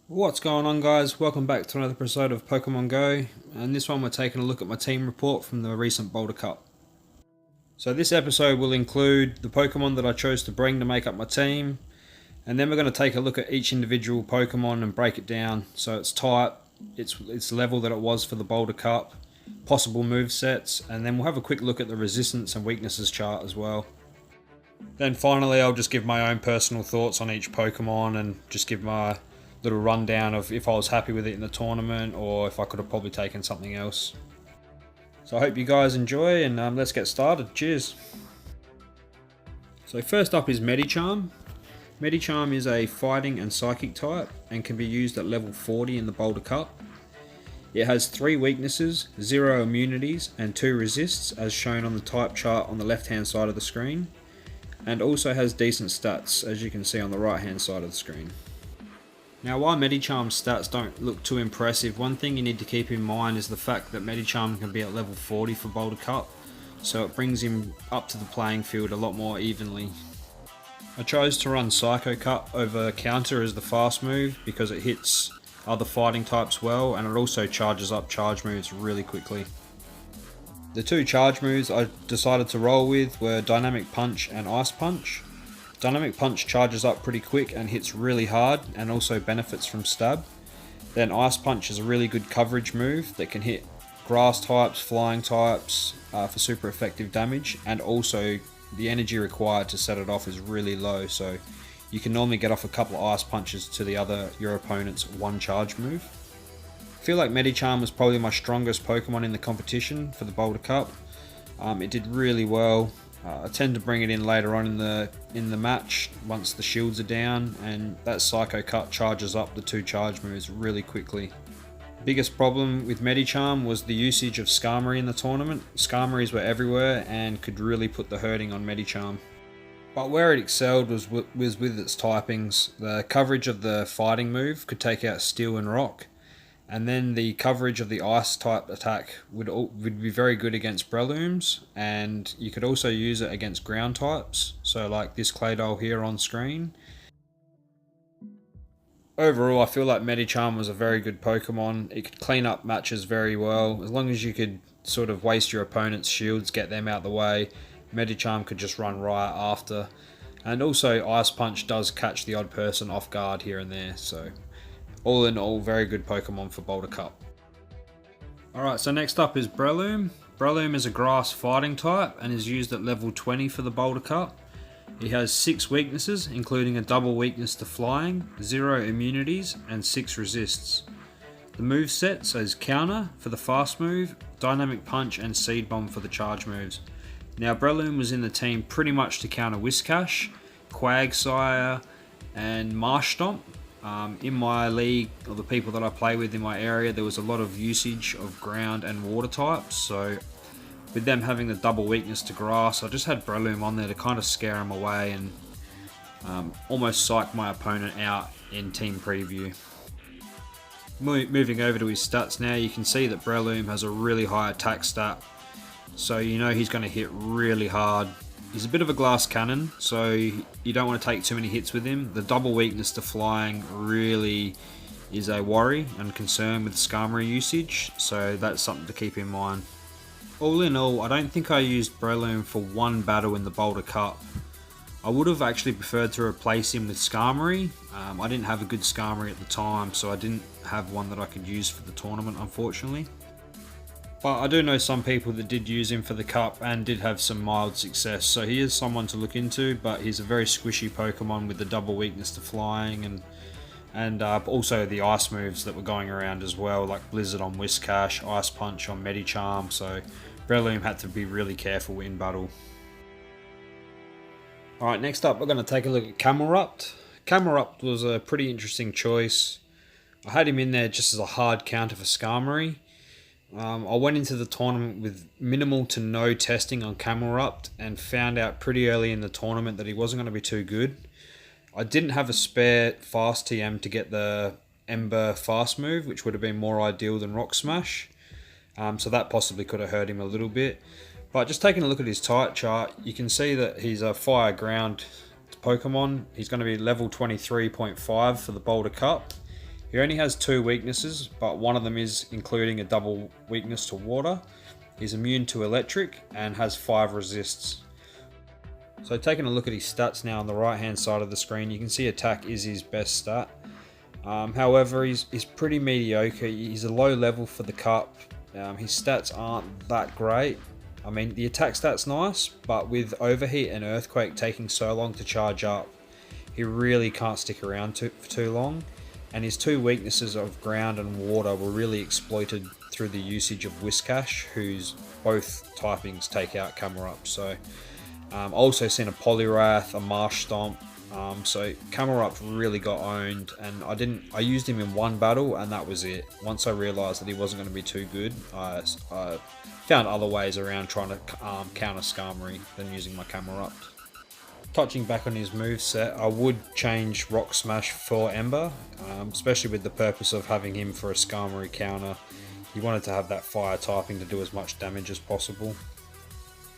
What's going on, guys? Welcome back to another episode of Pokemon Go, and this one we're taking a look at my team report from the recent Boulder Cup. So this episode will include the Pokemon that I chose to bring to make up my team, and then we're going to take a look at each individual Pokemon and break it down. So its type, its level that it was for the Boulder Cup, possible move sets, and then we'll have a quick look at the resistance and weaknesses chart as well. Then finally I'll just give my own personal thoughts on each Pokemon and just give my little rundown of if I was happy with it in the tournament or if I could have probably taken something else. So I hope you guys enjoy, and let's get started. Cheers. So first up is Medicham. Medicham is a fighting and psychic type and can be used at level 40 in the Boulder Cup. It has 3 weaknesses, 0 immunities and 2 resists as shown on the type chart on the left hand side of the screen, and also has decent stats as you can see on the right hand side of the screen. Now, while Medicham's stats don't look too impressive, one thing you need to keep in mind is the fact that Medicham can be at level 40 for Boulder Cup, so it brings him up to the playing field a lot more evenly. I chose to run Psycho Cut over Counter as the fast move because it hits other fighting types well, and it also charges up charge moves really quickly. The 2 charge moves I decided to roll with were Dynamic Punch and Ice Punch. Dynamic Punch charges up pretty quick and hits really hard and also benefits from stab. Then Ice Punch is a really good coverage move that can hit grass types, flying types for super effective damage, and also the energy required to set it off is really low, so you can normally get off a couple of Ice Punches to your opponent's 1 charge move. I feel like Medicham was probably my strongest Pokemon in the competition for the Boulder Cup. It did really well. I tend to bring it in later on in the match once the shields are down, and that Psycho Cut charges up the 2 charge moves really quickly. Biggest problem with Medicham was the usage of Skarmory in the tournament. Skarmories were everywhere and could really put the hurting on Medicham. But where it excelled was with its typings. The coverage of the fighting move could take out Steel and Rock, and then the coverage of the ice type attack would be very good against Brelooms, and you could also use it against ground types, so like this Claydol here on screen. Overall, I feel like Medicham was a very good Pokemon. It could clean up matches very well. As long as you could sort of waste your opponent's shields, get them out the way, Medicham could just run riot after. And also Ice Punch does catch the odd person off guard here and there, so all in all, very good Pokemon for Boulder Cup. Alright, so next up is Breloom. Breloom is a grass fighting type and is used at level 20 for the Boulder Cup. He has 6 weaknesses, including a double weakness to flying, 0 immunities and 6 resists. The move set says Counter for the fast move, Dynamic Punch and Seed Bomb for the charge moves. Now Breloom was in the team pretty much to counter Whiscash, Quagsire and Marshtomp. In my league, or the people that I play with in my area, there was a lot of usage of ground and water types, so with them having the double weakness to grass, I just had Breloom on there to kind of scare him away and almost psych my opponent out in team preview. Moving over to his stats now, you can see that Breloom has a really high attack stat, so you know he's going to hit really hard. He's a bit of a glass cannon, so you don't want to take too many hits with him. The double weakness to flying really is a worry and concern with Skarmory usage, so that's something to keep in mind. All in all, I don't think I used Breloom for 1 battle in the Boulder Cup. I would have actually preferred to replace him with Skarmory. I didn't have a good Skarmory at the time, so I didn't have one that I could use for the tournament, unfortunately. But I do know some people that did use him for the Cup and did have some mild success, so he is someone to look into, but he's a very squishy Pokemon with the double weakness to flying and also the ice moves that were going around as well, like Blizzard on Whiscash, Ice Punch on Medicham, so Breloom had to be really careful in battle. Alright, next up we're going to take a look at Camelrupt. Camelrupt was a pretty interesting choice. I had him in there just as a hard counter for Skarmory. I went into the tournament with minimal to no testing on Camelrupt and found out pretty early in the tournament that he wasn't going to be too good. I didn't have a spare fast TM to get the Ember fast move, which would have been more ideal than Rock Smash, so that possibly could have hurt him a little bit. But just taking a look at his type chart, you can see that he's a fire ground Pokemon. He's going to be level 23.5 for the Boulder Cup. He only has 2 weaknesses, but one of them is including a double weakness to water. He's immune to electric and has 5 resists. So taking a look at his stats now on the right hand side of the screen, you can see attack is his best stat. However, he's pretty mediocre. He's a low level for the cup. His stats aren't that great. I mean, the attack stat's nice, but with overheat and earthquake taking so long to charge up, he really can't stick around for too long. And his 2 weaknesses of ground and water were really exploited through the usage of Whiscash, whose both typings take out Camerupt. So also seen a Poliwrath, a Marsh Stomp. So Camerupt really got owned, and I used him in one battle and that was it. Once I realised that he wasn't going to be too good, I found other ways around trying to counter Skarmory than using my Camerupt. Touching back on his moveset, I would change Rock Smash for Ember, especially with the purpose of having him for a Skarmory counter. He wanted to have that fire typing to do as much damage as possible.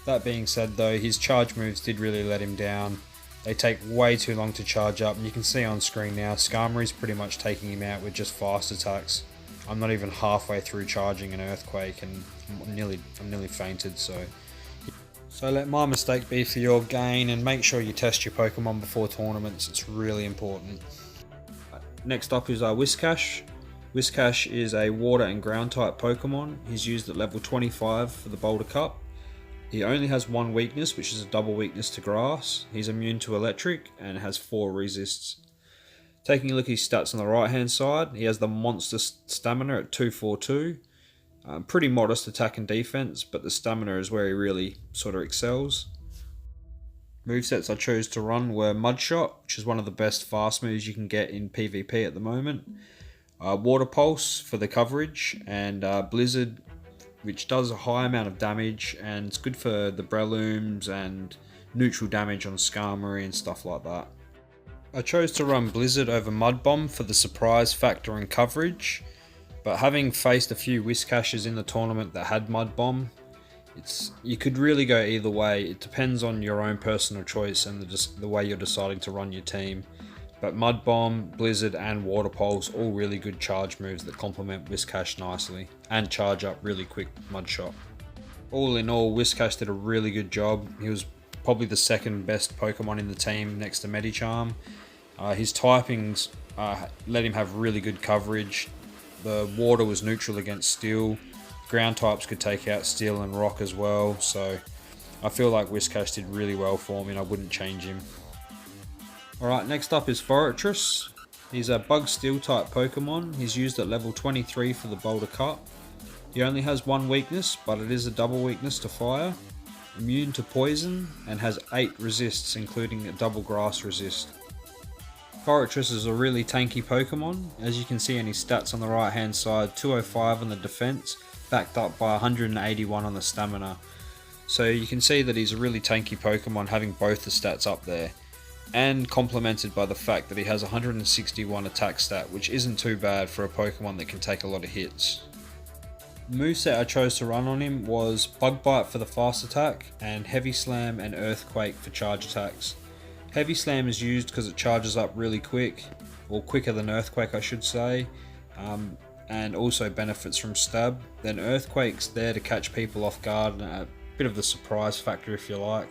That being said though, his charge moves did really let him down. They take way too long to charge up, and you can see on screen now, Skarmory's pretty much taking him out with just fast attacks. I'm not even halfway through charging an Earthquake and I'm nearly fainted, so let my mistake be for your gain, and make sure you test your Pokemon before tournaments, it's really important. Next up is our Whiscash. Whiscash is a water and ground type Pokemon. He's used at level 25 for the Boulder Cup. He only has 1 weakness, which is a double weakness to grass. He's immune to electric and has 4 resists. Taking a look at his stats on the right hand side, he has the monster stamina at 242. Pretty modest attack and defense, but the stamina is where he really sort of excels. Movesets I chose to run were Mudshot, which is one of the best fast moves you can get in PvP at the moment. Water Pulse for the coverage, and Blizzard, which does a high amount of damage, and it's good for the Brelooms and neutral damage on Skarmory and stuff like that. I chose to run Blizzard over Mud Bomb for the surprise factor and coverage, but having faced a few Whiscashes in the tournament that had Mud Bomb, you could really go either way. It depends on your own personal choice and the way you're deciding to run your team. But Mud Bomb, Blizzard and Water Pulse, all really good charge moves that complement Whiscash nicely and charge up really quick Mudshot. All in all, Whiscash did a really good job. He was probably the second best Pokemon in the team next to Medicham. His typings let him have really good coverage. The water was neutral against steel. Ground types could take out steel and rock as well. So I feel like Whiscash did really well for me and I wouldn't change him. Alright, next up is Forretress. He's a Bug Steel type Pokemon. He's used at level 23 for the Boulder Cup. He only has 1 weakness, but it is a double weakness to fire. Immune to poison and has 8 resists, including a double grass resist. Forretress is a really tanky Pokemon. As you can see in his stats on the right hand side, 205 on the defense, backed up by 181 on the stamina. So you can see that he's a really tanky Pokemon, having both the stats up there, and complemented by the fact that he has 161 attack stat, which isn't too bad for a Pokemon that can take a lot of hits. The moveset I chose to run on him was Bug Bite for the fast attack, and Heavy Slam and Earthquake for charge attacks. Heavy Slam is used because it charges up really quick, or quicker than Earthquake I should say, and also benefits from Stab. Then Earthquake's there to catch people off guard, and a bit of the surprise factor if you like,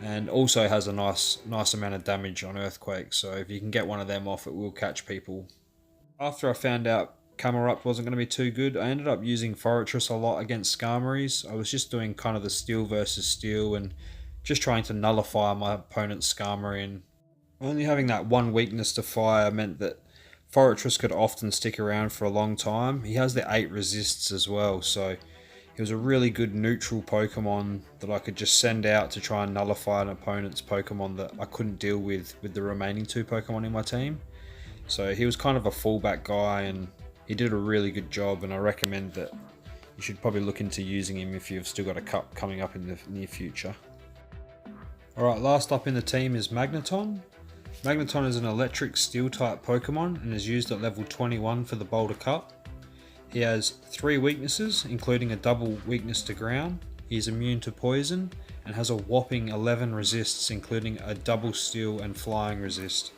and also has a nice amount of damage on Earthquake, so if you can get one of them off, it will catch people. After I found out Camerupt wasn't going to be too good, I ended up using Forretress a lot against Skarmory's. I was just doing kind of the steel versus steel and just trying to nullify my opponent's Skarmory, and only having that 1 weakness to fire meant that Forretress could often stick around for a long time. He has the 8 resists as well, so he was a really good neutral Pokemon that I could just send out to try and nullify an opponent's Pokemon that I couldn't deal with the remaining 2 Pokemon in my team. So he was kind of a fallback guy, and he did a really good job, and I recommend that you should probably look into using him if you've still got a cup coming up in the near future. Alright, last up in the team is Magneton. Magneton is an electric steel type Pokemon and is used at level 21 for the Boulder Cup. He has 3 weaknesses, including a double weakness to ground. He is immune to poison and has a whopping 11 resists, including a double steel and flying resist.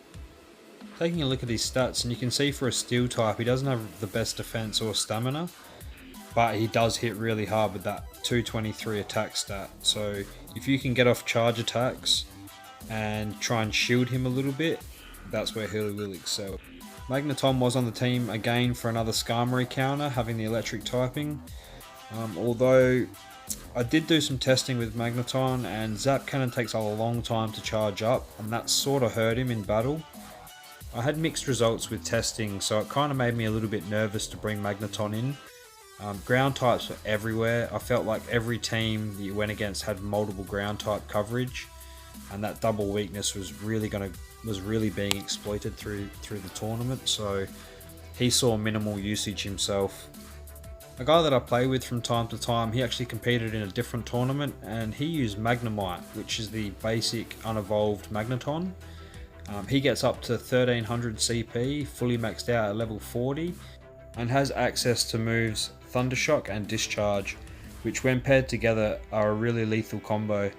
Taking a look at his stats, and you can see for a steel type he doesn't have the best defense or stamina, but he does hit really hard with that 223 attack stat. So if you can get off charge attacks and try and shield him a little bit, that's where he will excel. Magneton was on the team again for another Skarmory counter, having the electric typing. Although I did do some testing with Magneton, and Zap Cannon takes a long time to charge up, and that sort of hurt him in battle. I had mixed results with testing, so it kind of made me a little bit nervous to bring Magneton in. Ground types were everywhere. I felt like every team that you went against had multiple ground type coverage, and that double weakness was really being exploited through the tournament. So he saw minimal usage himself. A guy that I play with from time to time, he actually competed in a different tournament, and he used Magnemite, which is the basic unevolved Magneton. He gets up to 1300 CP, fully maxed out at level 40, and has access to moves Thundershock and Discharge, which when paired together are a really lethal combo.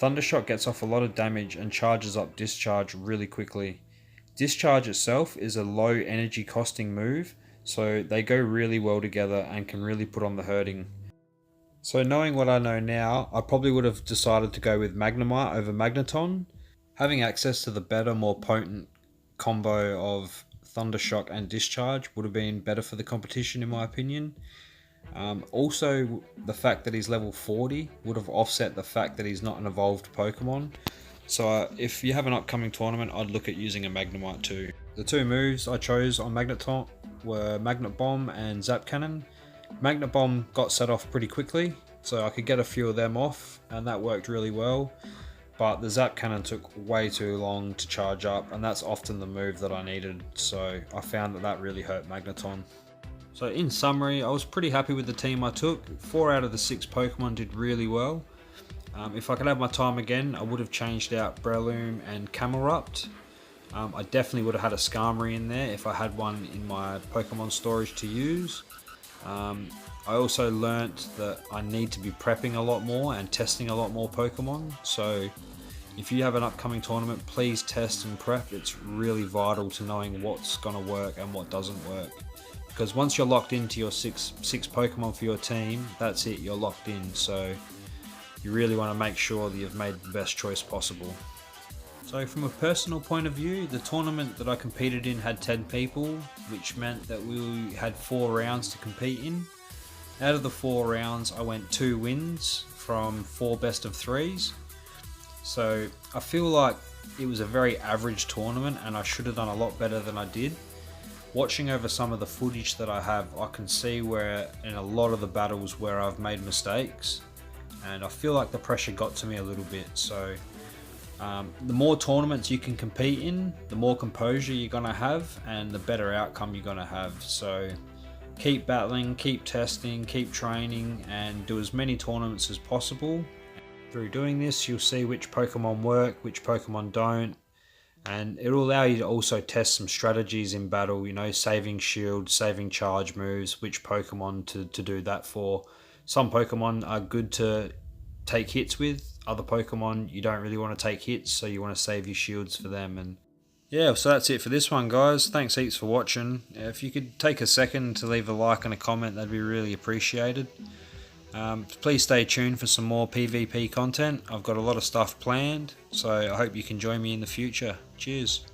Thundershock gets off a lot of damage and charges up Discharge really quickly. Discharge itself is a low energy costing move, so they go really well together and can really put on the hurting. So knowing what I know now, I probably would have decided to go with Magnemite over Magneton. Having access to the better, more potent combo of Thundershock and Discharge would have been better for the competition in my opinion. Also, the fact that he's level 40 would have offset the fact that he's not an evolved Pokemon. So if you have an upcoming tournament, I'd look at using a Magnemite too. The two moves I chose on Magneton were Magnet Bomb and Zap Cannon. Magnet Bomb got set off pretty quickly, so I could get a few of them off, and that worked really well. But the Zap Cannon took way too long to charge up, and that's often the move that I needed, so I found that really hurt Magneton. So in summary, I was pretty happy with the team I took. 4 out of the 6 Pokemon did really well. If I could have my time again, I would have changed out Breloom and Camelrupt. I definitely would have had a Skarmory in there if I had one in my Pokemon storage to use. I also learnt that I need to be prepping a lot more and testing a lot more Pokemon. So if you have an upcoming tournament, please test and prep. It's really vital to knowing what's going to work and what doesn't work. Because once you're locked into your six Pokemon for your team, that's it, you're locked in. So you really want to make sure that you've made the best choice possible. So from a personal point of view, the tournament that I competed in had 10 people, which meant that we had 4 rounds to compete in. Out of the 4 rounds, I went 2 wins from 4 best of 3s. So I feel like it was a very average tournament and I should have done a lot better than I did. Watching over some of the footage that I have, I can see where in a lot of the battles where I've made mistakes, and I feel like the pressure got to me a little bit. So the more tournaments you can compete in, the more composure you're going to have and the better outcome you're going to have. So keep battling, keep testing, keep training, and do as many tournaments as possible. Through doing this, you'll see which Pokemon work, which Pokemon don't, and it will allow you to also test some strategies in battle, you know, saving shield, saving charge moves, which Pokemon to do that for. Some Pokemon are good to take hits with, other Pokemon you don't really want to take hits, so you want to save your shields for them. And yeah, so that's it for this one, guys. Thanks heaps for watching. If you could take a second to leave a like and a comment, that'd be really appreciated. Please stay tuned for some more PvP content. I've got a lot of stuff planned, so I hope you can join me in the future. Cheers.